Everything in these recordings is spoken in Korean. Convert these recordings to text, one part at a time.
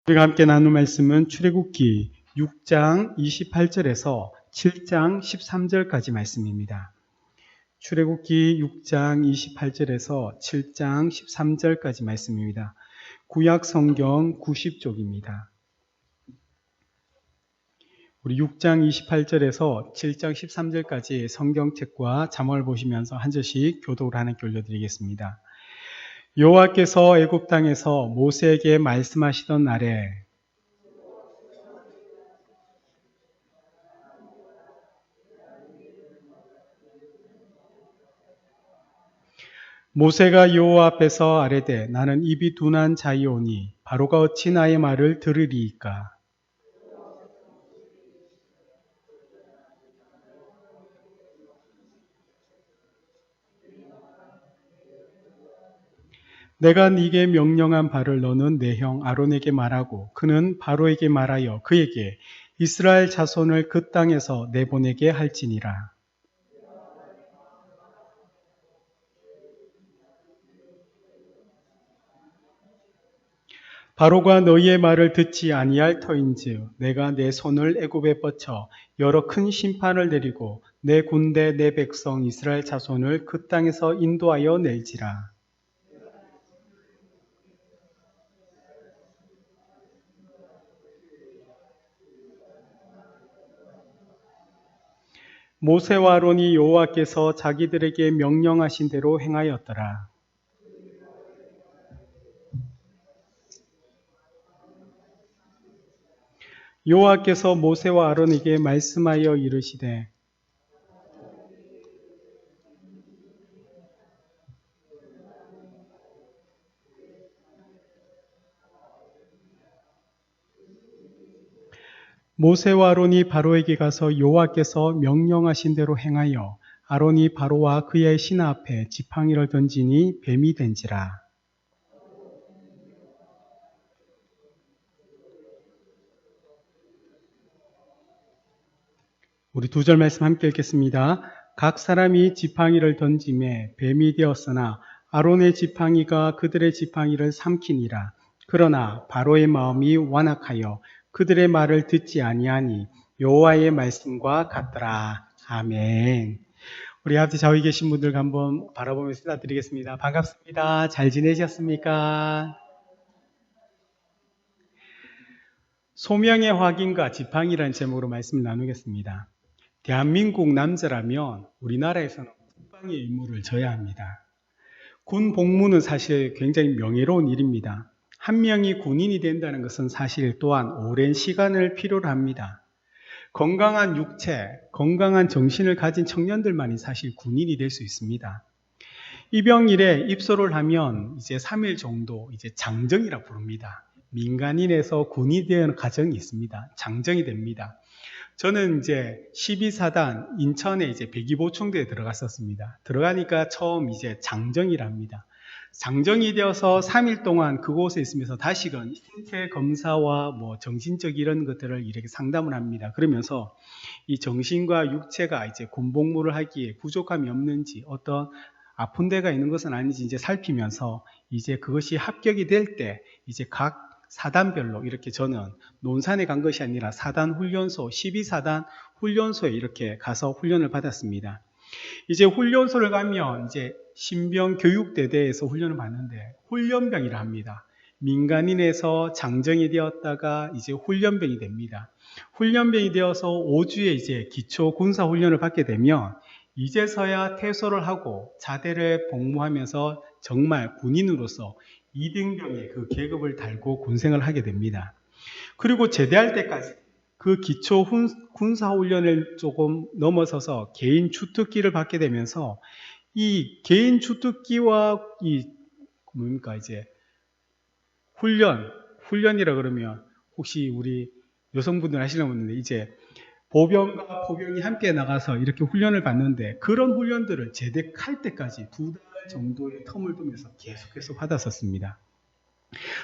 우리가 함께 나눌 말씀은 출애굽기 6장 28절에서 7장 13절까지 말씀입니다. 출애굽기 6장 28절에서 7장 13절까지 말씀입니다. 구약 성경 90쪽입니다. 우리 6장 28절에서 7장 13절까지 성경책과 자막을 보시면서 한 절씩 교독을 하나님께 올려드리겠습니다. 여호와께서 애굽 땅에서 모세에게 말씀하시던 날에 모세가 여호와 앞에서 아뢰되 나는 입이 둔한 자이오니 바로가 어찌 나의 말을 들으리이까. 내가 네게 명령한 바를 너는 내 형 아론에게 말하고 그는 바로에게 말하여 그에게 이스라엘 자손을 그 땅에서 내보내게 할지니라. 바로가 너희의 말을 듣지 아니할 터인즉 내가 내 손을 애굽에 뻗쳐 여러 큰 심판을 내리고 내 군대 내 백성 이스라엘 자손을 그 땅에서 인도하여 낼지라. 모세와 아론이 여호와께서 자기들에게 명령하신 대로 행하였더라. 여호와께서 모세와 아론에게 말씀하여 이르시되 모세와 아론이 바로에게 가서 여호와께서 명령하신 대로 행하여 아론이 바로와 그의 신하 앞에 지팡이를 던지니 뱀이 된지라. 우리 두 절 말씀 함께 읽겠습니다. 각 사람이 지팡이를 던짐에 뱀이 되었으나 아론의 지팡이가 그들의 지팡이를 삼키니라. 그러나 바로의 마음이 완악하여 그들의 말을 듣지 아니하니 여호와의 말씀과 같더라. 아멘. 우리 앞에 좌우에 계신 분들 한번 바라보면서 인사드리겠습니다. 반갑습니다. 잘 지내셨습니까? 소명의 확인과 지팡이라는 제목으로 말씀을 나누겠습니다. 대한민국 남자라면 우리나라에서는 국방의 의무를 져야 합니다. 군 복무는 사실 굉장히 명예로운 일입니다. 한 명이 군인이 된다는 것은 사실 또한 오랜 시간을 필요로 합니다. 건강한 육체, 건강한 정신을 가진 청년들만이 사실 군인이 될 수 있습니다. 입영일에 입소를 하면 이제 3일 정도 이제 장정이라 부릅니다. 민간인에서 군이 되는 과정이 있습니다. 장정이 됩니다. 저는 이제 12사단 인천에 이제 102보총대에 들어갔었습니다. 들어가니까 처음 이제 장정이랍니다. 장정이 되어서 3일 동안 그곳에 있으면서 다시금 신체 검사와 뭐 정신적 이런 것들을 이렇게 상담을 합니다. 그러면서 이 정신과 육체가 이제 군복무를 하기에 부족함이 없는지 어떤 아픈 데가 있는 것은 아닌지 이제 살피면서 이제 그것이 합격이 될 때 이제 각 사단별로 이렇게 저는 논산에 간 것이 아니라 사단 훈련소, 12사단 훈련소에 이렇게 가서 훈련을 받았습니다. 이제 훈련소를 가면 이제 신병 교육대대에서 훈련을 받는데 훈련병이라 합니다. 민간인에서 장정이 되었다가 이제 훈련병이 됩니다. 훈련병이 되어서 5주에 이제 기초 군사 훈련을 받게 되면 이제서야 퇴소를 하고 자대를 복무하면서 정말 군인으로서 2등병의 그 계급을 달고 군생을 하게 됩니다. 그리고 제대할 때까지 그 기초 군사훈련을 조금 넘어서서 개인 주특기를 받게 되면서 이 개인 주특기와 이 뭡니까 이제 훈련이라 그러면 혹시 우리 여성분들 아시는 분인데 이제 보병과 포병이 함께 나가서 이렇게 훈련을 받는데 그런 훈련들을 제대할 때까지 2달 정도의 텀을 두면서 계속해서 받았었습니다.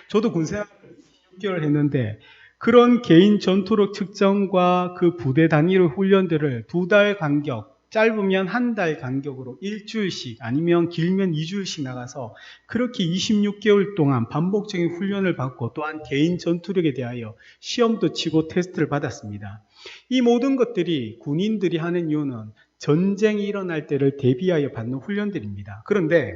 저도 군생활을 6개월 했는데 그런 개인 전투력 측정과 그 부대 단위의 훈련들을 2달 간격 짧으면 한 달 간격으로 일주일씩 아니면 길면 2주일씩 나가서 그렇게 26개월 동안 반복적인 훈련을 받고 또한 개인 전투력에 대하여 시험도 치고 테스트를 받았습니다. 이 모든 것들이 군인들이 하는 이유는 전쟁이 일어날 때를 대비하여 받는 훈련들입니다. 그런데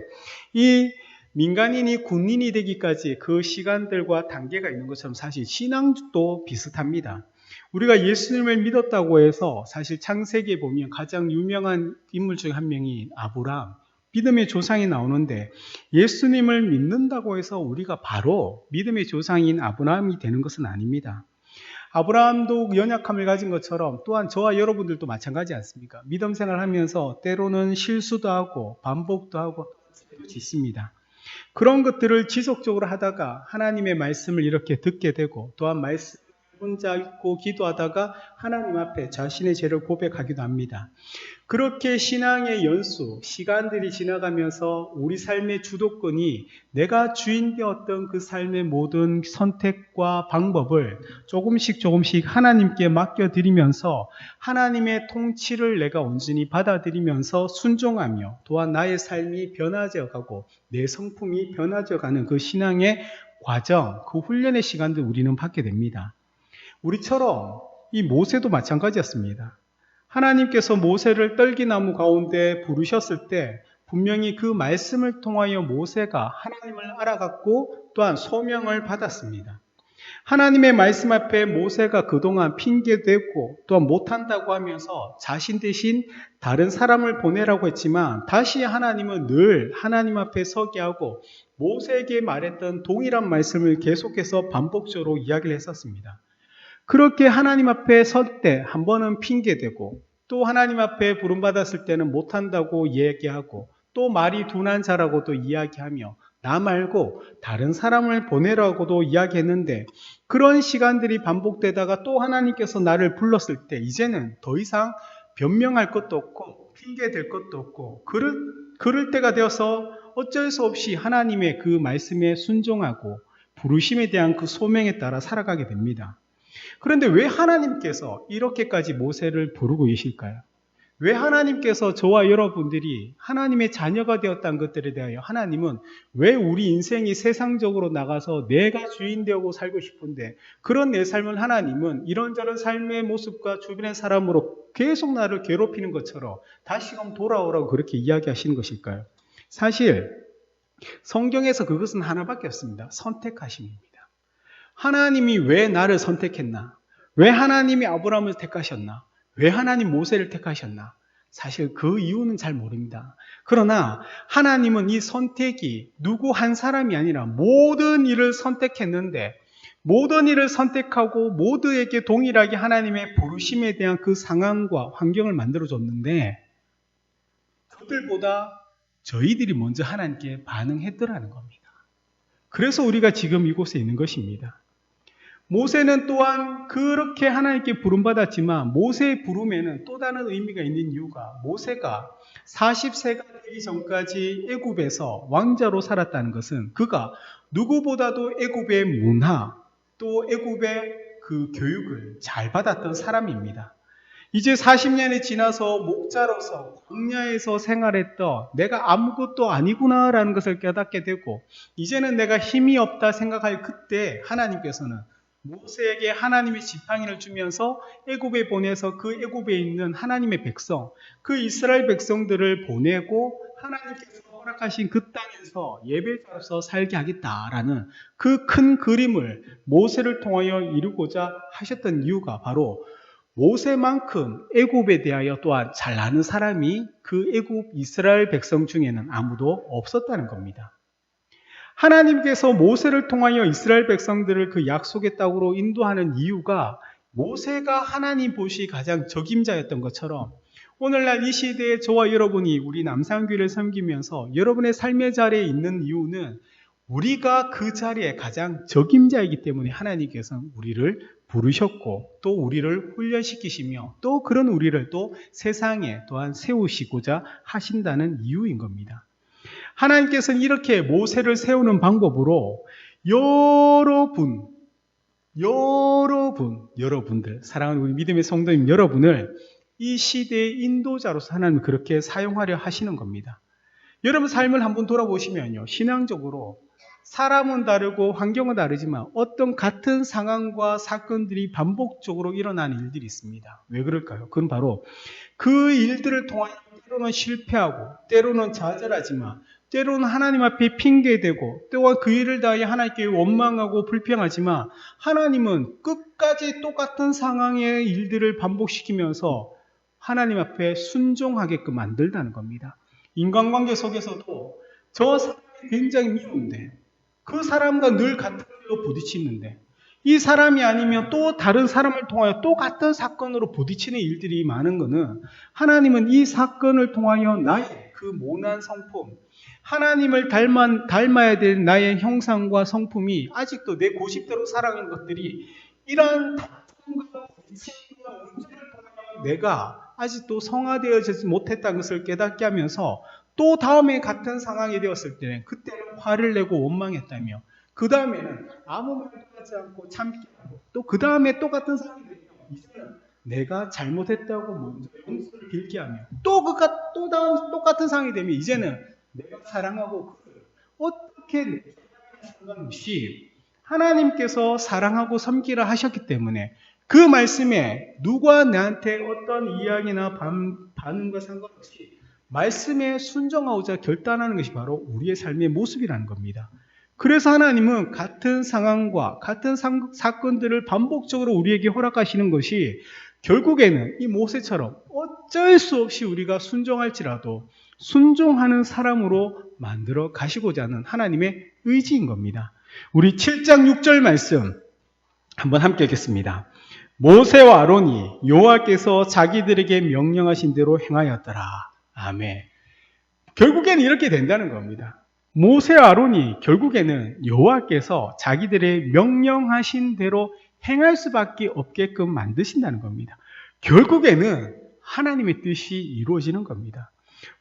이 민간인이 군인이 되기까지 그 시간들과 단계가 있는 것처럼 사실 신앙도 비슷합니다. 우리가 예수님을 믿었다고 해서 사실 창세기에 보면 가장 유명한 인물 중 한 명이 아브라함, 믿음의 조상이 나오는데 예수님을 믿는다고 해서 우리가 바로 믿음의 조상인 아브라함이 되는 것은 아닙니다. 아브라함도 연약함을 가진 것처럼 또한 저와 여러분들도 마찬가지 않습니까? 믿음 생활하면서 때로는 실수도 하고 반복도 하고 죄도 짓습니다. 그런 것들을 지속적으로 하다가 하나님의 말씀을 이렇게 듣게 되고 또한 말씀 혼자 읽고 기도하다가 하나님 앞에 자신의 죄를 고백하기도 합니다. 그렇게 신앙의 연수, 시간들이 지나가면서 우리 삶의 주도권이 내가 주인 되었던 그 삶의 모든 선택과 방법을 조금씩 하나님께 맡겨드리면서 하나님의 통치를 내가 온전히 받아들이면서 순종하며 또한 나의 삶이 변화되어 가고 내 성품이 변화되어 가는 그 신앙의 과정, 그 훈련의 시간들 우리는 받게 됩니다. 우리처럼 이 모세도 마찬가지였습니다. 하나님께서 모세를 떨기나무 가운데 부르셨을 때 분명히 그 말씀을 통하여 모세가 하나님을 알아갔고 또한 소명을 받았습니다. 하나님의 말씀 앞에 모세가 그동안 핑계대고 또한 못한다고 하면서 자신 대신 다른 사람을 보내라고 했지만 다시 하나님은 늘 하나님 앞에 서게 하고 모세에게 말했던 동일한 말씀을 계속해서 반복적으로 이야기를 했었습니다. 그렇게 하나님 앞에 설 때 한 번은 핑계대고 또 하나님 앞에 부름받았을 때는 못한다고 얘기하고 또 말이 둔한 자라고도 이야기하며 나 말고 다른 사람을 보내라고도 이야기했는데 그런 시간들이 반복되다가 또 하나님께서 나를 불렀을 때 이제는 더 이상 변명할 것도 없고 핑계댈 것도 없고 그럴 때가 되어서 어쩔 수 없이 하나님의 그 말씀에 순종하고 부르심에 대한 그 소명에 따라 살아가게 됩니다. 그런데 왜 하나님께서 이렇게까지 모세를 부르고 계실까요? 왜 하나님께서 저와 여러분들이 하나님의 자녀가 되었다는 것들에 대하여 하나님은 왜 우리 인생이 세상적으로 나가서 내가 주인 되고 살고 싶은데 그런 내 삶을 하나님은 이런저런 삶의 모습과 주변의 사람으로 계속 나를 괴롭히는 것처럼 다시금 돌아오라고 그렇게 이야기하시는 것일까요? 사실 성경에서 그것은 하나밖에 없습니다. 선택하심입니다. 하나님이 왜 나를 선택했나? 왜 하나님이 아브라함을 택하셨나? 왜 하나님 모세를 택하셨나? 사실 그 이유는 잘 모릅니다. 그러나 하나님은 이 선택이 누구 한 사람이 아니라 모든 일을 선택했는데 모든 일을 선택하고 모두에게 동일하게 하나님의 부르심에 대한 그 상황과 환경을 만들어줬는데 그들보다 저희들이 먼저 하나님께 반응했더라는 겁니다. 그래서 우리가 지금 이곳에 있는 것입니다. 모세는 또한 그렇게 하나님께 부름받았지만 모세의 부름에는 또 다른 의미가 있는 이유가 모세가 40세가 되기 전까지 애굽에서 왕자로 살았다는 것은 그가 누구보다도 애굽의 문화 또 애굽의 그 교육을 잘 받았던 사람입니다. 이제 40년이 지나서 목자로서 광야에서 생활했던 내가 아무것도 아니구나라는 것을 깨닫게 되고 이제는 내가 힘이 없다 생각할 그때 하나님께서는 모세에게 하나님의 지팡이를 주면서 애굽에 보내서 그 애굽에 있는 하나님의 백성, 그 이스라엘 백성들을 보내고 하나님께서 허락하신 그 땅에서 예배자로서 살게 하겠다라는 그 큰 그림을 모세를 통하여 이루고자 하셨던 이유가 바로 모세만큼 애굽에 대하여 또한 잘 아는 사람이 그 애굽 이스라엘 백성 중에는 아무도 없었다는 겁니다. 하나님께서 모세를 통하여 이스라엘 백성들을 그 약속의 땅으로 인도하는 이유가 모세가 하나님 보시 가장 적임자였던 것처럼 오늘날 이 시대에 저와 여러분이 우리 남산교회를 섬기면서 여러분의 삶의 자리에 있는 이유는 우리가 그 자리에 가장 적임자이기 때문에 하나님께서는 우리를 부르셨고 또 우리를 훈련시키시며 또 그런 우리를 또 세상에 또한 세우시고자 하신다는 이유인 겁니다. 하나님께서는 이렇게 모세를 세우는 방법으로 여러분들, 사랑하는 우리 믿음의 성도님 여러분을 이 시대의 인도자로서 하나님은 그렇게 사용하려 하시는 겁니다. 여러분 삶을 한번 돌아보시면요. 신앙적으로 사람은 다르고 환경은 다르지만 어떤 같은 상황과 사건들이 반복적으로 일어나는 일들이 있습니다. 왜 그럴까요? 그건 바로 그 일들을 통하여 때로는 실패하고 때로는 좌절하지만 때로는 하나님 앞에 핑계대고 또한 그 일을 다하여 하나님께 원망하고 불평하지만 하나님은 끝까지 똑같은 상황의 일들을 반복시키면서 하나님 앞에 순종하게끔 만들다는 겁니다. 인간관계 속에서도 저 사람이 굉장히 미운데 그 사람과 늘 같은 일로 부딪히는데 이 사람이 아니면 또 다른 사람을 통하여 또 같은 사건으로 부딪히는 일들이 많은 것은 하나님은 이 사건을 통하여 나의 그 모난 성품, 하나님을 닮아야 될 나의 형상과 성품이 아직도 내 고집대로 살아가는 것들이 이러한 다툼과 부딪힘과 문제를 통하여 내가 아직도 성화되어지지 못했다는 것을 깨닫게 하면서 또 다음에 같은 상황이 되었을 때는 그때는 화를 내고 원망했다며 그 다음에는 아무 말도 하지 않고 참기 하고 또 그 다음에 똑같은 상황이 되면 이제는 내가 잘못했다고 먼저 용서를 빌게 하며 또 다음 똑같은 상황이 되면 이제는 내가 사랑하고 그를 어떻게 상관없이 하나님께서 사랑하고 섬기라 하셨기 때문에 그 말씀에 누가 나한테 어떤 이야기나 반응과 상관없이 말씀에 순종하고자 결단하는 것이 바로 우리의 삶의 모습이라는 겁니다. 그래서 하나님은 같은 상황과 같은 사건들을 반복적으로 우리에게 허락하시는 것이 결국에는 이 모세처럼 어쩔 수 없이 우리가 순종할지라도 순종하는 사람으로 만들어 가시고자 하는 하나님의 의지인 겁니다. 우리 7장 6절 말씀 한번 함께 읽겠습니다. 모세와 아론이 여호와께서 자기들에게 명령하신 대로 행하였더라. 아멘. 결국에는 이렇게 된다는 겁니다. 모세와 아론이 결국에는 여호와께서 자기들의 명령하신 대로 행할 수밖에 없게끔 만드신다는 겁니다. 결국에는 하나님의 뜻이 이루어지는 겁니다.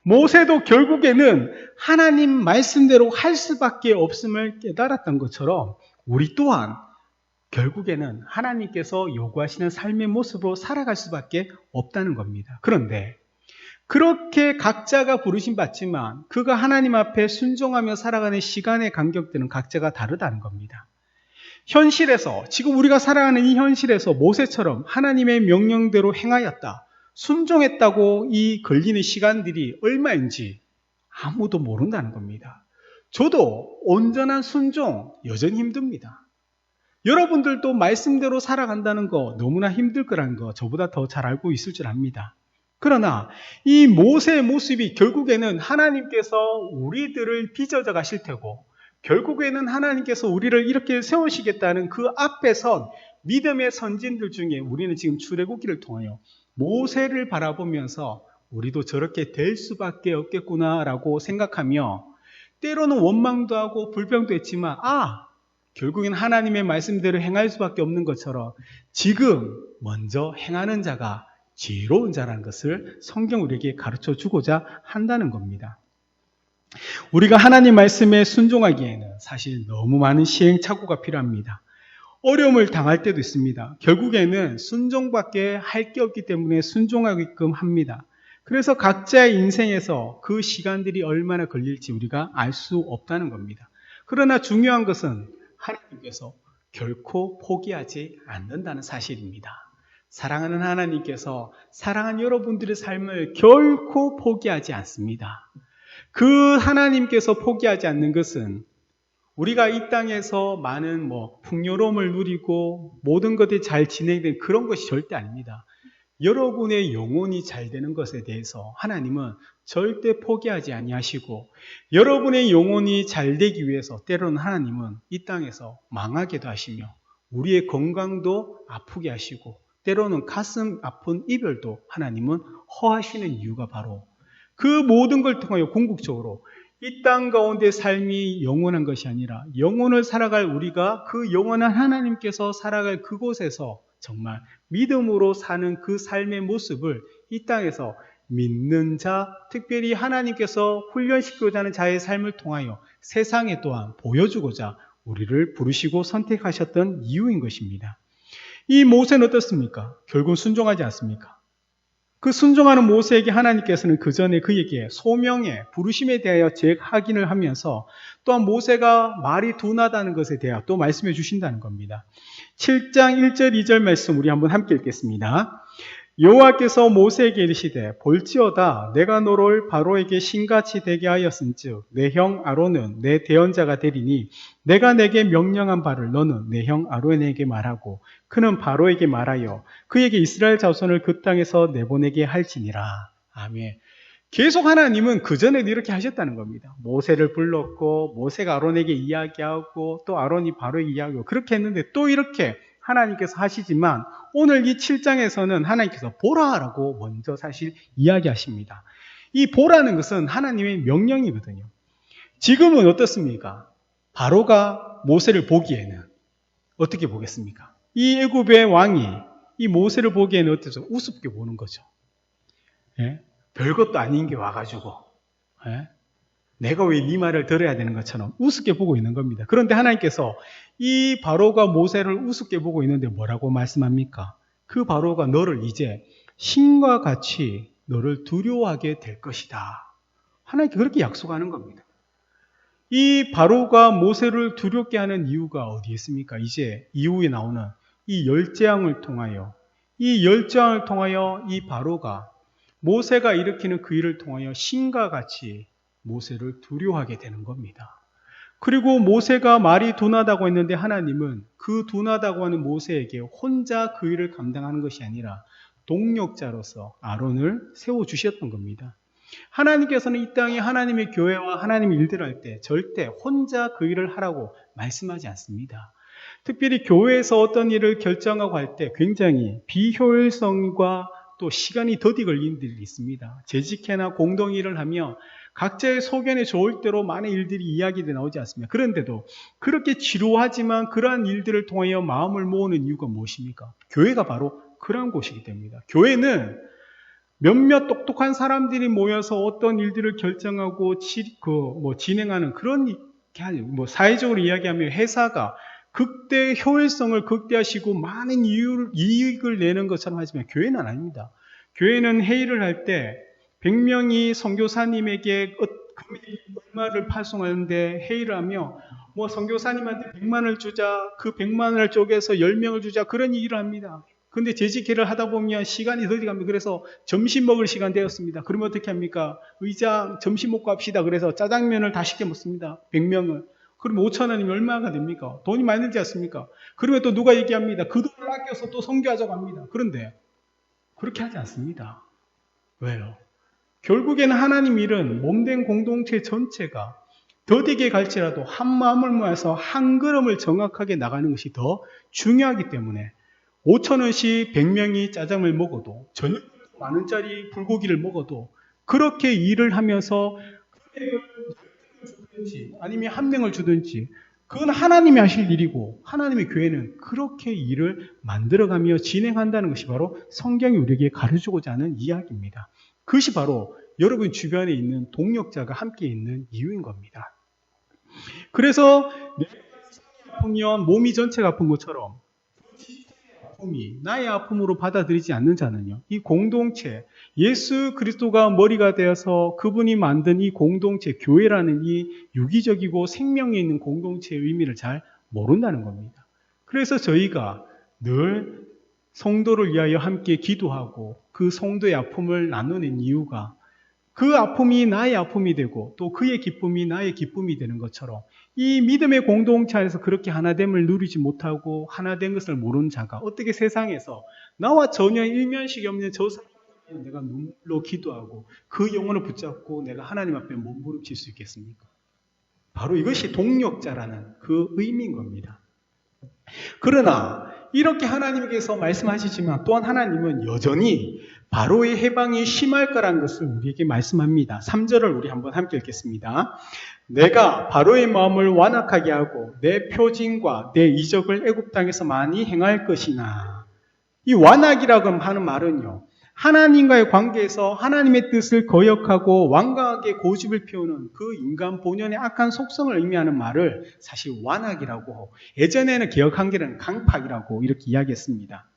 모세도 결국에는 하나님 말씀대로 할 수밖에 없음을 깨달았던 것처럼 우리 또한 결국에는 하나님께서 요구하시는 삶의 모습으로 살아갈 수밖에 없다는 겁니다. 그런데 그렇게 각자가 부르심 받지만 그가 하나님 앞에 순종하며 살아가는 시간의 간격들은 각자가 다르다는 겁니다. 현실에서 지금 우리가 살아가는 이 현실에서 모세처럼 하나님의 명령대로 행하였다, 순종했다고 이 걸리는 시간들이 얼마인지 아무도 모른다는 겁니다. 저도 온전한 순종 여전히 힘듭니다. 여러분들도 말씀대로 살아간다는 거 너무나 힘들 거라는 거 저보다 더 잘 알고 있을 줄 압니다. 그러나 이 모세의 모습이 결국에는 하나님께서 우리들을 빚어져 가실 테고 결국에는 하나님께서 우리를 이렇게 세우시겠다는 그 앞에 선 믿음의 선진들 중에 우리는 지금 출애굽기를 통하여 모세를 바라보면서 우리도 저렇게 될 수밖에 없겠구나라고 생각하며 때로는 원망도 하고 불평도 했지만 결국엔 하나님의 말씀대로 행할 수밖에 없는 것처럼 지금 먼저 행하는 자가 지혜로운 자라는 것을 성경 우리에게 가르쳐 주고자 한다는 겁니다. 우리가 하나님 말씀에 순종하기에는 사실 너무 많은 시행착오가 필요합니다. 어려움을 당할 때도 있습니다. 결국에는 순종밖에 할 게 없기 때문에 순종하게끔 합니다. 그래서 각자의 인생에서 그 시간들이 얼마나 걸릴지 우리가 알 수 없다는 겁니다. 그러나 중요한 것은 하나님께서 결코 포기하지 않는다는 사실입니다. 사랑하는 하나님께서 사랑하는 여러분들의 삶을 결코 포기하지 않습니다. 그 하나님께서 포기하지 않는 것은 우리가 이 땅에서 많은 풍요로움을 누리고 모든 것이 잘 진행된 그런 것이 절대 아닙니다. 여러분의 영혼이 잘 되는 것에 대해서 하나님은 절대 포기하지 아니하시고 여러분의 영혼이 잘 되기 위해서 때로는 하나님은 이 땅에서 망하게도 하시며 우리의 건강도 아프게 하시고 때로는 가슴 아픈 이별도 하나님은 허하시는 이유가 바로 그 모든 걸 통하여 궁극적으로 이 땅 가운데 삶이 영원한 것이 아니라 영혼을 살아갈 우리가 그 영원한 하나님께서 살아갈 그곳에서 정말 믿음으로 사는 그 삶의 모습을 이 땅에서 믿는 자, 특별히 하나님께서 훈련시키고자 하는 자의 삶을 통하여 세상에 또한 보여주고자 우리를 부르시고 선택하셨던 이유인 것입니다. 이 모세는 어떻습니까? 결국 순종하지 않습니까? 그 순종하는 모세에게 하나님께서는 그 전에 그에게 소명의 부르심에 대하여 재확인을 하면서 또한 모세가 말이 둔하다는 것에 대하여 또 말씀해 주신다는 겁니다. 7장 1절 2절 말씀 우리 한번 함께 읽겠습니다. 여호와께서 모세에게 이르시되 볼지어다 내가 너를 바로에게 신같이 되게 하였은즉 내 형 아론은 내 대언자가 되리니 내가 내게 명령한 바를 너는 내 형 아론에게 말하고 그는 바로에게 말하여 그에게 이스라엘 자손을 그 땅에서 내보내게 할지니라. 아멘. 계속 하나님은 그전에도 이렇게 하셨다는 겁니다. 모세를 불렀고 모세가 아론에게 이야기하고 또 아론이 바로에게 이야기하고 그렇게 했는데 또 이렇게 하나님께서 하시지만 오늘 이 7장에서는 하나님께서 보라라고 먼저 사실 이야기하십니다. 이 보라는 것은 하나님의 명령이거든요. 지금은 어떻습니까? 바로가 모세를 보기에는 어떻게 보겠습니까? 이 애굽의 왕이 이 모세를 보기에는 어때서 우습게 보는 거죠. 예? 별것도 아닌 게 와가지고 예? 내가 왜 네 말을 들어야 되는 것처럼 우습게 보고 있는 겁니다. 그런데 하나님께서 이 바로가 모세를 우습게 보고 있는데 뭐라고 말씀합니까? 그 바로가 너를 이제 신과 같이 너를 두려워하게 될 것이다. 하나님께 그렇게 약속하는 겁니다. 이 바로가 모세를 두렵게 하는 이유가 어디에 있습니까? 이제 이후에 나오는 이 열재앙을 통하여 이 바로가 모세가 일으키는 그 일을 통하여 신과 같이 모세를 두려워하게 되는 겁니다. 그리고 모세가 말이 둔하다고 했는데 하나님은 그 둔하다고 하는 모세에게 혼자 그 일을 감당하는 것이 아니라 동력자로서 아론을 세워주셨던 겁니다. 하나님께서는 이 땅에 하나님의 교회와 하나님의 일들을 할 때 절대 혼자 그 일을 하라고 말씀하지 않습니다. 특별히 교회에서 어떤 일을 결정하고 할 때 굉장히 비효율성과 또 시간이 더디 걸리는 일이 있습니다. 재직회나 공동일을 하며 각자의 소견에 좋을 대로 많은 일들이 이야기돼 나오지 않습니까? 그런데도 그렇게 지루하지만 그러한 일들을 통하여 마음을 모으는 이유가 무엇입니까? 교회가 바로 그러한 곳이기 때문입니다. 교회는 몇몇 똑똑한 사람들이 모여서 어떤 일들을 결정하고 진행하는 그런 사회적으로 이야기하면 회사가 극대 효율성을 극대화시키고 많은 이익을 내는 것처럼 하지만 교회는 아닙니다. 교회는 회의를 할 때 100명이 선교사님에게 얼마를 파송하는데 회의를 하며 선교사님한테 100만을 주자, 그 100만을 쪼개서 10명을 주자 그런 얘기를 합니다. 근데 재직회를 하다 보면 시간이 더디 갑니다. 그래서 점심 먹을 시간 되었습니다. 그러면 어떻게 합니까? 의장 점심 먹고 합시다. 그래서 짜장면을 다 시켜 먹습니다. 100명을. 그러면 5,000원이면 얼마가 됩니까? 돈이 많이 들지 않습니까? 그러면 또 누가 얘기합니다. 그 돈을 아껴서 또 선교하자고 합니다. 그런데 그렇게 하지 않습니다. 왜요? 결국에는 하나님 일은 몸된 공동체 전체가 더디게 갈지라도 한 마음을 모아서 한 걸음을 정확하게 나가는 것이 더 중요하기 때문에 5,000원씩 100명이 짜장을 먹어도 저녁 만원짜리 불고기를 먹어도 그렇게 일을 하면서 아니면 한 명을 주든지 그건 하나님이 하실 일이고 하나님의 교회는 그렇게 일을 만들어가며 진행한다는 것이 바로 성경이 우리에게 가르쳐주고자 하는 이야기입니다. 그것이 바로 여러분 주변에 있는 동력자가 함께 있는 이유인 겁니다. 그래서 내가 아프면 몸이 전체가 아픈 것처럼 아픔이 나의 아픔으로 받아들이지 않는 자는요. 이 공동체, 예수 그리스도가 머리가 되어서 그분이 만든 이 공동체, 교회라는 이 유기적이고 생명이 있는 공동체의 의미를 잘 모른다는 겁니다. 그래서 저희가 늘 성도를 위하여 함께 기도하고 그 성도의 아픔을 나누는 이유가 그 아픔이 나의 아픔이 되고 또 그의 기쁨이 나의 기쁨이 되는 것처럼 이 믿음의 공동체 안에서 그렇게 하나됨을 누리지 못하고 하나된 것을 모르는 자가 어떻게 세상에서 나와 전혀 일면식이 없는 저 사람을 내가 눈물로 기도하고 그 영혼을 붙잡고 내가 하나님 앞에 몸부림칠 수 있겠습니까? 바로 이것이 동력자라는 그 의미인 겁니다. 그러나 이렇게 하나님께서 말씀하시지만 또한 하나님은 여전히 바로의 해방이 심할 거라는 것을 우리에게 말씀합니다. 3절을 우리 한번 함께 읽겠습니다. 내가 바로의 마음을 완악하게 하고 내 표징과 내 이적을 애굽 땅에서 많이 행할 것이나. 이 완악이라고 하는 말은요, 하나님과의 관계에서 하나님의 뜻을 거역하고 완강하게 고집을 피우는 그 인간 본연의 악한 속성을 의미하는 말을 사실 완악이라고, 예전에는 개혁한계는 강팍이라고 이렇게 이야기했습니다.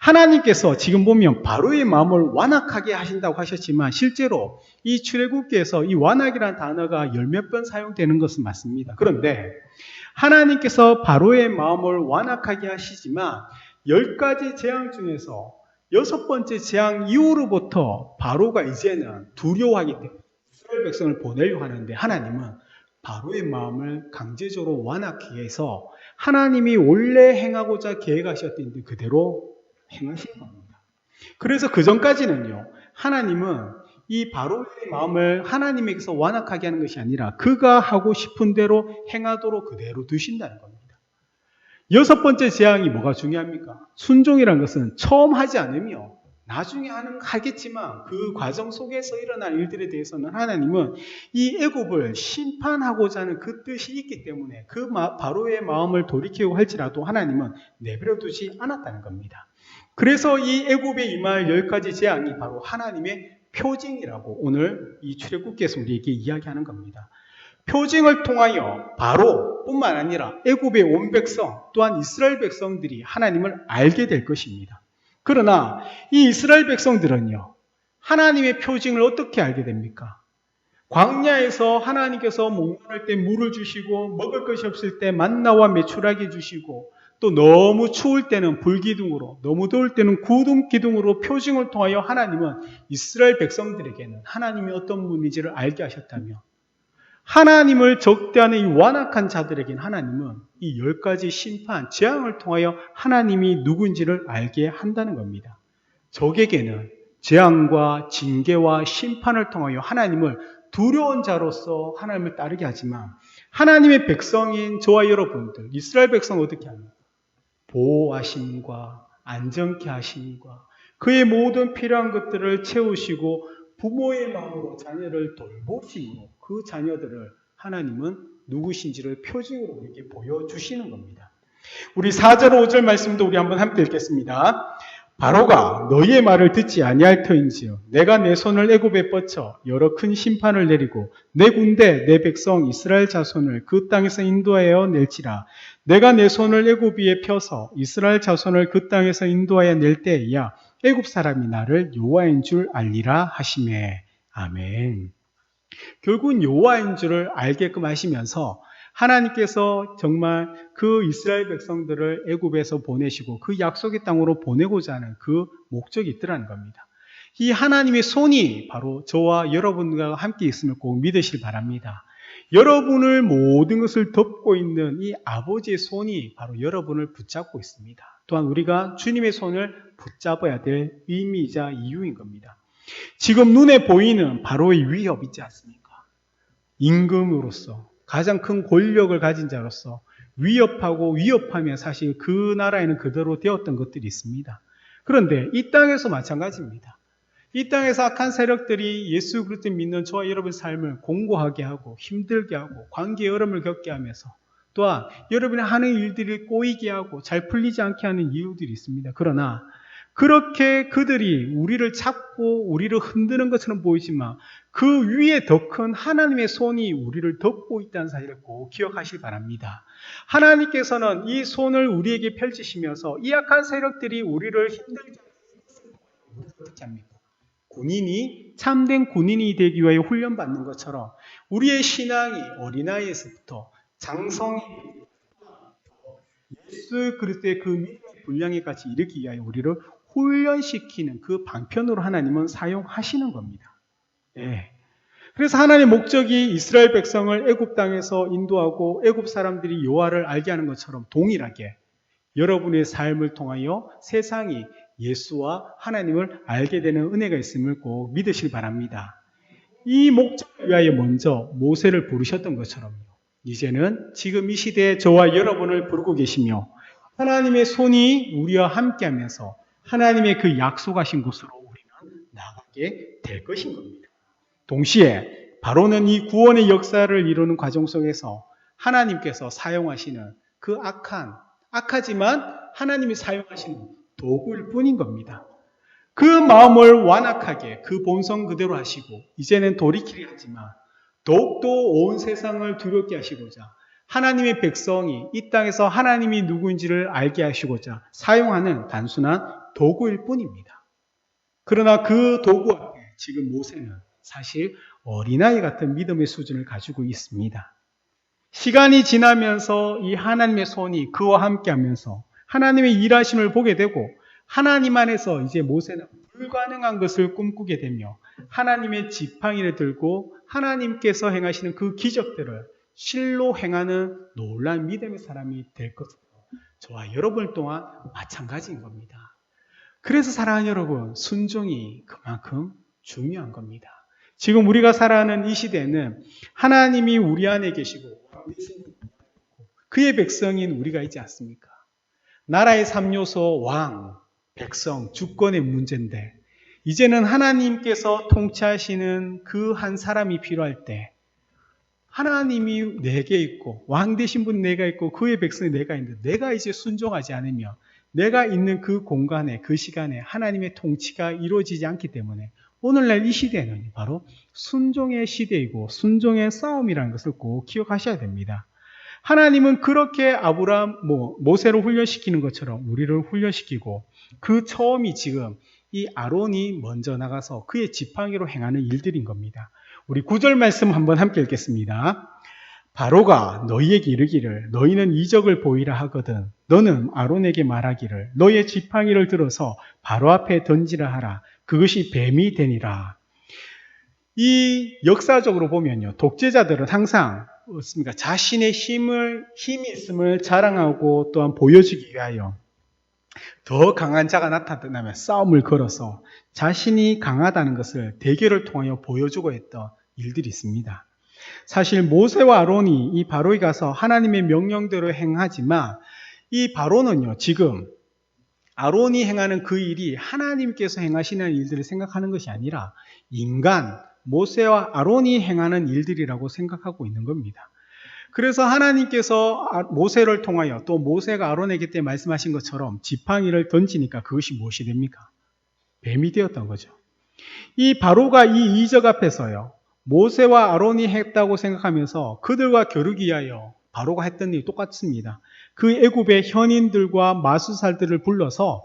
하나님께서 지금 보면 바로의 마음을 완악하게 하신다고 하셨지만 실제로 이 출애굽기에서 이 완악이라는 단어가 열 몇 번 사용되는 것은 맞습니다. 그런데 하나님께서 바로의 마음을 완악하게 하시지만 10가지 재앙 중에서 6번째 재앙 이후로부터 바로가 이제는 두려워하기 때문에 이스라엘 백성을 보내려고 하는데 하나님은 바로의 마음을 강제적으로 완악하게 해서 하나님이 원래 행하고자 계획하셨던 일 그대로 행하시는 겁니다. 그래서 그 전까지는요, 하나님은 이 바로의 마음을 하나님에게서 완악하게 하는 것이 아니라 그가 하고 싶은 대로 행하도록 그대로 두신다는 겁니다. 6번째 재앙이 뭐가 중요합니까? 순종이라는 것은 처음 하지 않으며 나중에 하겠지만 그 과정 속에서 일어날 일들에 대해서는 하나님은 이 애굽을 심판하고자 하는 그 뜻이 있기 때문에 그 바로의 마음을 돌이키고 할지라도 하나님은 내버려 두지 않았다는 겁니다. 그래서 이 애굽에 임할 10가지 재앙이 바로 하나님의 표징이라고 오늘 이 출애굽기에서 우리에게 이야기하는 겁니다. 표징을 통하여 바로뿐만 아니라 애굽의 온 백성 또한 이스라엘 백성들이 하나님을 알게 될 것입니다. 그러나 이 이스라엘 백성들은요, 하나님의 표징을 어떻게 알게 됩니까? 광야에서 하나님께서 목마를 때 물을 주시고 먹을 것이 없을 때 만나와 메추라기 주시고 또 너무 추울 때는 불기둥으로, 너무 더울 때는 구름 기둥으로 표징을 통하여 하나님은 이스라엘 백성들에게는 하나님이 어떤 분인지를 알게 하셨다며 하나님을 적대하는 이 완악한 자들에게는 하나님은 이 10가지 심판, 재앙을 통하여 하나님이 누구인지를 알게 한다는 겁니다. 적에게는 재앙과 징계와 심판을 통하여 하나님을 두려운 자로서 하나님을 따르게 하지만 하나님의 백성인 저와 여러분들, 이스라엘 백성은 어떻게 합니까? 보호하심과 안정케 하심과 그의 모든 필요한 것들을 채우시고 부모의 마음으로 자녀를 돌보심으로 그 자녀들을 하나님은 누구신지를 표징으로 우리에게 보여주시는 겁니다. 우리 4절 5절 말씀도 우리 한번 함께 읽겠습니다. 바로가 너희의 말을 듣지 아니할 터인지요 내가 내 손을 애굽에 뻗쳐 여러 큰 심판을 내리고 내 군대 내 백성 이스라엘 자손을 그 땅에서 인도하여 낼지라 내가 내 손을 애굽 위에 펴서 이스라엘 자손을 그 땅에서 인도하여 낼 때에야 애굽 사람이 나를 여호와인 줄 알리라 하시매. 아멘. 결국은 여호와인 줄을 알게끔 하시면서 하나님께서 정말 그 이스라엘 백성들을 애굽에서 보내시고 그 약속의 땅으로 보내고자 하는 그 목적이 있더라는 겁니다. 이 하나님의 손이 바로 저와 여러분과 함께 있음을 꼭 믿으시길 바랍니다. 여러분을 모든 것을 덮고 있는 이 아버지의 손이 바로 여러분을 붙잡고 있습니다. 또한 우리가 주님의 손을 붙잡아야 될 의미이자 이유인 겁니다. 지금 눈에 보이는 바로의 위협 있지 않습니까? 임금으로서 가장 큰 권력을 가진 자로서 위협하고 위협하며 사실 그 나라에는 그대로 되었던 것들이 있습니다. 그런데 이 땅에서 마찬가지입니다. 이 땅에서 악한 세력들이 예수 그리스도 믿는 저와 여러분의 삶을 공고하게 하고 힘들게 하고 관계의 어려움을 겪게 하면서 또한 여러분이 하는 일들이 꼬이게 하고 잘 풀리지 않게 하는 이유들이 있습니다. 그러나 그렇게 그들이 우리를 잡고 우리를 흔드는 것처럼 보이지만 그 위에 더 큰 하나님의 손이 우리를 덮고 있다는 사실을 꼭 기억하시기 바랍니다. 하나님께서는 이 손을 우리에게 펼치시면서 이 악한 세력들이 우리를 힘들게 어떻게 합니까? 군인이 참된 군인이 되기 위해 훈련받는 것처럼 우리의 신앙이 어린아이에서부터 장성이 예수 그리스도의 그 믿음의 분량에까지 이르기 위하여 우리를 훈련시키는 그 방편으로 하나님은 사용하시는 겁니다. 네. 그래서 하나님의 목적이 이스라엘 백성을 애굽 땅에서 인도하고 애굽 사람들이 여호와를 알게 하는 것처럼 동일하게 여러분의 삶을 통하여 세상이 예수와 하나님을 알게 되는 은혜가 있음을 꼭 믿으시기 바랍니다. 이 목적을 위하여 먼저 모세를 부르셨던 것처럼요. 이제는 지금 이 시대에 저와 여러분을 부르고 계시며 하나님의 손이 우리와 함께하면서 하나님의 그 약속하신 곳으로 우리는 나가게 될 것인 겁니다. 동시에 바로는 이 구원의 역사를 이루는 과정 속에서 하나님께서 사용하시는 그 악하지만 하나님이 사용하시는 도구일 뿐인 겁니다. 그 마음을 완악하게 그 본성 그대로 하시고 이제는 돌이키려 하지만 더욱더 온 세상을 두렵게 하시고자 하나님의 백성이 이 땅에서 하나님이 누구인지를 알게 하시고자 사용하는 단순한 도구일 뿐입니다. 그러나 그 도구 앞에 지금 모세는 사실 어린아이 같은 믿음의 수준을 가지고 있습니다. 시간이 지나면서 이 하나님의 손이 그와 함께 하면서 하나님의 일하심을 보게 되고 하나님 안에서 이제 모세는 불가능한 것을 꿈꾸게 되며 하나님의 지팡이를 들고 하나님께서 행하시는 그 기적들을 실로 행하는 놀라운 믿음의 사람이 될 것으로 저와 여러분 또한 마찬가지인 겁니다. 그래서 사랑하는 여러분, 순종이 그만큼 중요한 겁니다. 지금 우리가 살아가는 이 시대에는 하나님이 우리 안에 계시고 그의 백성인 우리가 있지 않습니까? 나라의 3요소 왕, 백성, 주권의 문제인데 이제는 하나님께서 통치하시는 그 한 사람이 필요할 때 하나님이 내게 있고 왕 되신 분 내가 있고 그의 백성이 내가 있는데 내가 이제 순종하지 않으면 내가 있는 그 공간에 그 시간에 하나님의 통치가 이루어지지 않기 때문에 오늘날 이 시대는 바로 순종의 시대이고 순종의 싸움이라는 것을 꼭 기억하셔야 됩니다. 하나님은 그렇게 모세를 훈련시키는 것처럼 우리를 훈련시키고 그 처음이 지금 이 아론이 먼저 나가서 그의 지팡이로 행하는 일들인 겁니다. 우리 9절 말씀 한번 함께 읽겠습니다. 바로가 너희에게 이르기를 너희는 이적을 보이라 하거든 너는 아론에게 말하기를 너의 지팡이를 들어서 바로 앞에 던지라 하라 그것이 뱀이 되니라. 이 역사적으로 보면요, 독재자들은 항상 어떻습니까? 자신의 힘이 있음을 자랑하고 또한 보여주기 위하여 더 강한 자가 나타나면 싸움을 걸어서 자신이 강하다는 것을 대결을 통하여 보여주고 했던 일들이 있습니다. 사실 모세와 아론이 이 바로에 가서 하나님의 명령대로 행하지만 이 바로는요, 지금 아론이 행하는 그 일이 하나님께서 행하시는 일들을 생각하는 것이 아니라 인간, 모세와 아론이 행하는 일들이라고 생각하고 있는 겁니다. 그래서 하나님께서 모세를 통하여 또 모세가 아론에게 때 말씀하신 것처럼 지팡이를 던지니까 그것이 무엇이 됩니까? 뱀이 되었던 거죠. 이 바로가 이 이적 앞에서요, 모세와 아론이 했다고 생각하면서 그들과 겨루기 위하여 바로가 했던 일이 똑같습니다. 그 애굽의 현인들과 마술사들을 불러서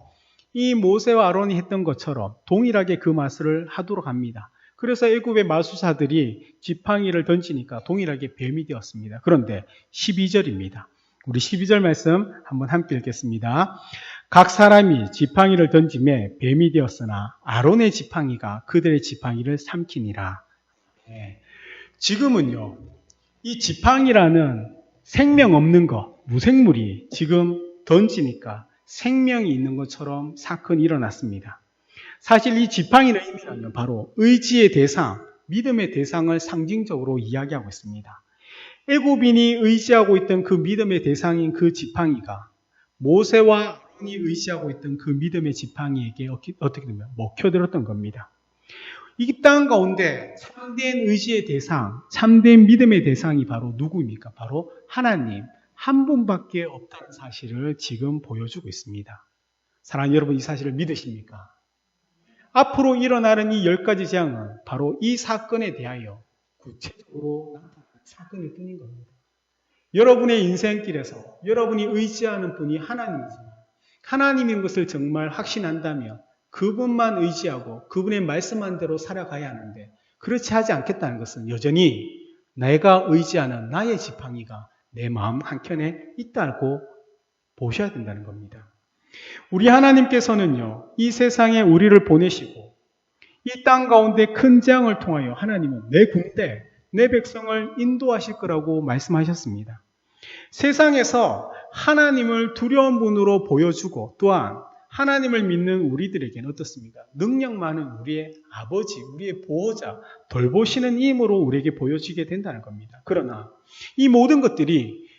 이 모세와 아론이 했던 것처럼 동일하게 그 마술을 하도록 합니다. 그래서 애굽의 마술사들이 지팡이를 던지니까 동일하게 뱀이 되었습니다. 그런데 12절입니다. 우리 12절 말씀 한번 함께 읽겠습니다. 각 사람이 지팡이를 던짐에 뱀이 되었으나 아론의 지팡이가 그들의 지팡이를 삼키니라. 지금은요, 이 지팡이라는 생명 없는 것, 무생물이 지금 던지니까 생명이 있는 것처럼 사건이 일어났습니다. 사실 이 지팡이는 의미하면 바로 의지의 대상, 믿음의 대상을 상징적으로 이야기하고 있습니다. 애굽인이 의지하고 있던 그 믿음의 대상인 그 지팡이가 모세와 아론이 의지하고 있던 그 믿음의 지팡이에게 어떻게 되면 먹혀들었던 겁니다. 이 땅 가운데 참된 의지의 대상, 참된 믿음의 대상이 바로 누구입니까? 바로 하나님 한 분밖에 없다는 사실을 지금 보여주고 있습니다. 사랑하는 여러분, 이 사실을 믿으십니까? 앞으로 일어나는 이 10가지 재앙은 바로 이 사건에 대하여 구체적으로 나타나는 사건일 뿐인 겁니다. 여러분의 인생길에서 여러분이 의지하는 분이 하나님이지만 하나님인 것을 정말 확신한다면 그분만 의지하고 그분의 말씀한 대로 살아가야 하는데 그렇지 하지 않겠다는 것은 여전히 내가 의지하는 나의 지팡이가 내 마음 한켠에 있다고 보셔야 된다는 겁니다. 우리 하나님께서는요, 이 세상에 우리를 보내시고 이 땅 가운데 큰 재앙을 통하여 하나님은 내 군대, 내 백성을 인도하실 거라고 말씀하셨습니다. 세상에서 하나님을 두려운 분으로 보여주고 또한 하나님을 믿는 우리들에게는 어떻습니까? 능력 많은 우리의 아버지, 우리의 보호자, 돌보시는 힘으로 우리에게 보여지게 된다는 겁니다. 그러나 이 모든 것들이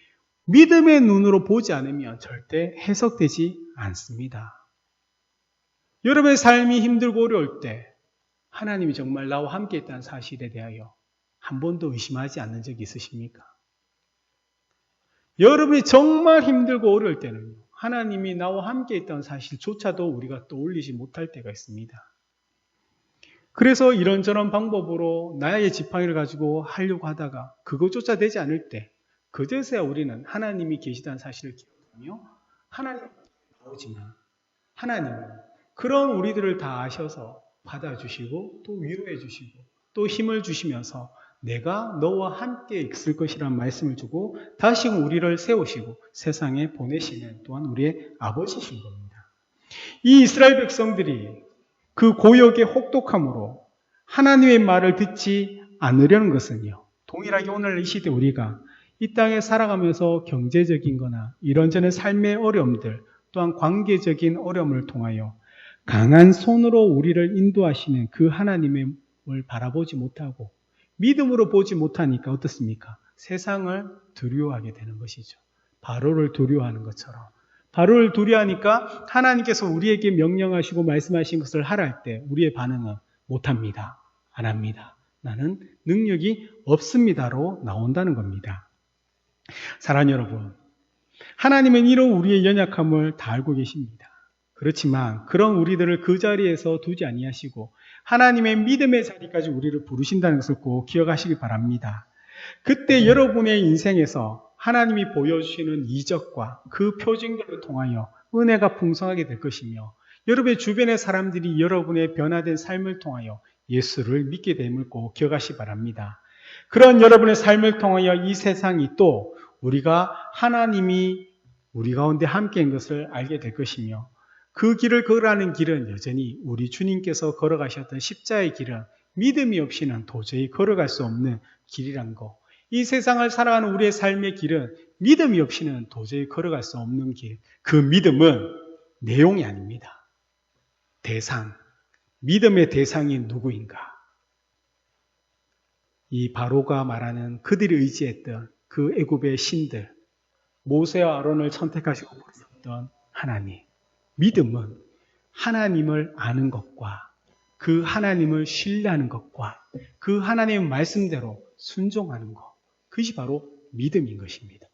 믿음의 눈으로 보지 않으면 절대 해석되지 않습니다. 여러분의 삶이 힘들고 어려울 때 하나님이 정말 나와 함께 있다는 사실에 대하여 한 번도 의심하지 않는 적이 있으십니까? 여러분이 정말 힘들고 어려울 때는 하나님이 나와 함께 있다는 사실조차도 우리가 떠올리지 못할 때가 있습니다. 그래서 이런저런 방법으로 나의 지팡이를 가지고 하려고 하다가 그것조차 되지 않을 때 그제서야 우리는 하나님이 계시다는 사실을 기억하며 하나님 나오지만 하나님은 그런 우리들을 다 아셔서 받아주시고 또 위로해 주시고 또 힘을 주시면서 내가 너와 함께 있을 것이라는 말씀을 주고 다시금 우리를 세우시고 세상에 보내시는 또한 우리의 아버지신 겁니다. 이 이스라엘 백성들이 그 고역의 혹독함으로 하나님의 말을 듣지 않으려는 것은요, 동일하게 오늘 이 시대 우리가 이 땅에 살아가면서 경제적인 거나 이런저런 삶의 어려움들 또한 관계적인 어려움을 통하여 강한 손으로 우리를 인도하시는 그 하나님을 바라보지 못하고 믿음으로 보지 못하니까 어떻습니까? 세상을 두려워하게 되는 것이죠. 바로를 두려워하는 것처럼. 바로를 두려워하니까 하나님께서 우리에게 명령하시고 말씀하신 것을 하라 할 때 우리의 반응은 못합니다. 안 합니다. 나는 능력이 없습니다로 나온다는 겁니다. 사랑하는 여러분, 하나님은 이런 우리의 연약함을 다 알고 계십니다. 그렇지만 그런 우리들을 그 자리에서 두지 아니하시고 하나님의 믿음의 자리까지 우리를 부르신다는 것을 꼭 기억하시기 바랍니다. 그때 여러분의 인생에서 하나님이 보여주시는 이적과 그 표징들을 통하여 은혜가 풍성하게 될 것이며 여러분의 주변의 사람들이 여러분의 변화된 삶을 통하여 예수를 믿게 됨을 꼭 기억하시기 바랍니다. 그런 여러분의 삶을 통하여 이 세상이 또 우리가 하나님이 우리 가운데 함께인 것을 알게 될 것이며 그 길을 걸어가는 길은 여전히 우리 주님께서 걸어가셨던 십자의 길은 믿음이 없이는 도저히 걸어갈 수 없는 길이란 거. 이 세상을 살아가는 우리의 삶의 길은 믿음이 없이는 도저히 걸어갈 수 없는 길. 그 믿음은 내용이 아닙니다. 대상. 믿음의 대상이 누구인가? 이 바로가 말하는 그들이 의지했던 그 애굽의 신들, 모세와 아론을 선택하시고 부르셨던 하나님. 믿음은 하나님을 아는 것과 그 하나님을 신뢰하는 것과 그 하나님의 말씀대로 순종하는 것. 그것이 바로 믿음인 것입니다.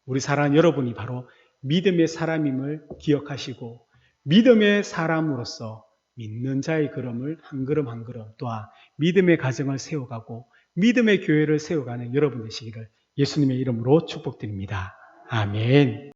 우리 사랑하는 여러분이 바로 믿음의 사람임을 기억하시고 믿음의 사람으로서 믿는 자의 걸음을 한 걸음 한 걸음 또한 믿음의 가정을 세워가고 믿음의 교회를 세워가는 여러분 되시기를 예수님의 이름으로 축복드립니다. 아멘.